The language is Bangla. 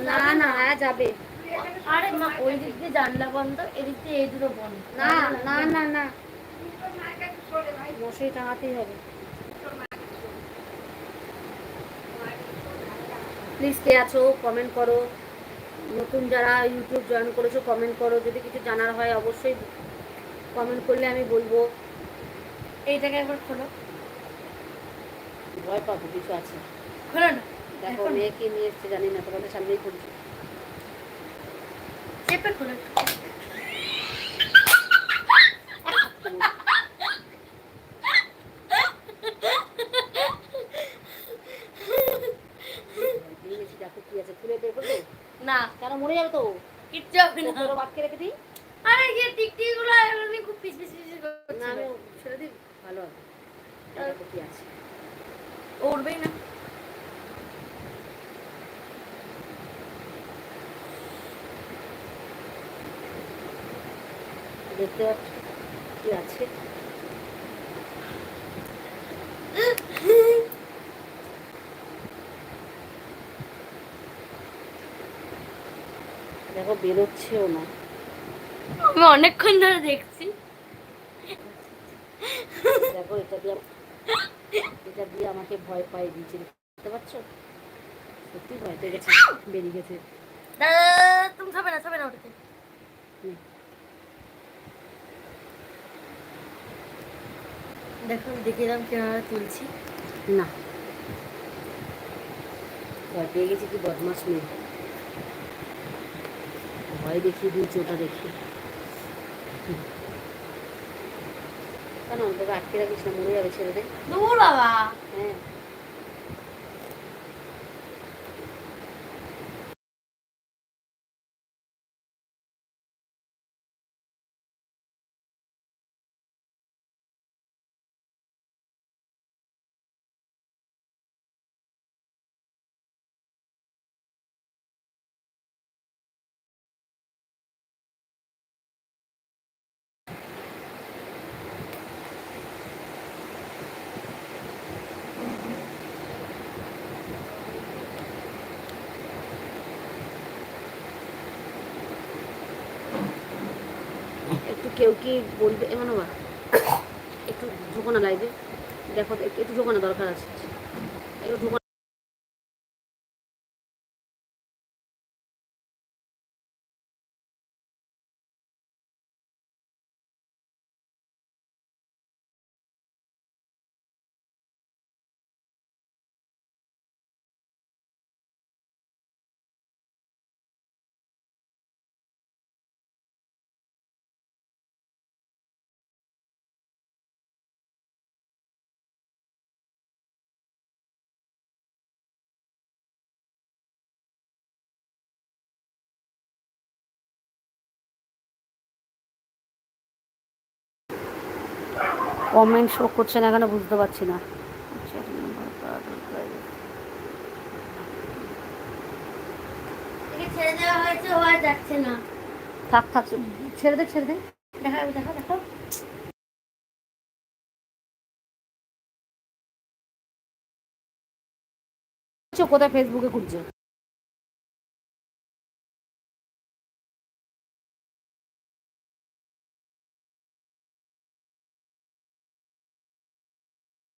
না না যাবে। আরে মা ওই দিক দিয়ে জানলা বন্ধ, এদিক দিয়ে এই দুটো বন্ধ। না না না না মশারি টাঙাতেই হবে। প্লিজ কে আছো কমেন্ট করো, নতুন যারা ইউটিউব জয়েন করেছো কমেন্ট করো, যদি কিছু জানার হয় অবশ্যই কমেন্ট করলে আমি বলবো। এইটাকে একবার খোলো। ভয় পাবো কিছু আছে, খোলো না। দেখো মেয়ে কি নিয়ে এসছে জানি না, তোমাদের সামনেই করছি। চেপে খোলো। দেখো কি আছে, খুলে বের করবে না কেন, মরে যাবে তো। কিচ্ছু হবে না, পুরো বাক্যে রেখে দিই। আরে যে টিকটিকি গুলো এমনি খুব পিস পিস পিস করছে না আমি ছেড়ে দিই, ভালো হবে। দেখো কি আছে, উড়বেই না। দেখতে পাচ্ছ কি আছে। দেখো বেরোচ্ছেও না, আমি অনেকক্ষণ ধরে দেখছি। দেখো এটা দিয়ে আমাকে ভয় পাই দিয়েছে, দেখতে পাচ্ছ, সত্যি ভয় পেয়ে গেছে, বেরিয়ে গেছে। তুমি খাবে না, খাবে না ওটাতে। দেখো দেখে এলাম কিভাবে তুলছি। না ভয় পেয়ে গেছি, কি বদমাস মেয়ে, ভয় দেখিয়ে দিয়েছি ওটা দেখি। কেন তোকে আটকে রাখিস না, মরে যাবে ছেড়ে দে। দূর বাবা। হ্যাঁ একটু কেউ কি বলবে এমন, একটু ঢুকো না লাইভে, দেখো একটু ঢুকো না, দরকার আছে, একটু ঢুকো। কমেন্ট শো করছে না কেন বুঝতে পারছি না। ছেড়ে দেওয়া হয়েছে, ও আর যাচ্ছে না। থাক থাক, ছেড়ে দে ছেড়ে দে। দেখা দেখো দেখো। কোথায় ফেসবুকে খুঁজছে।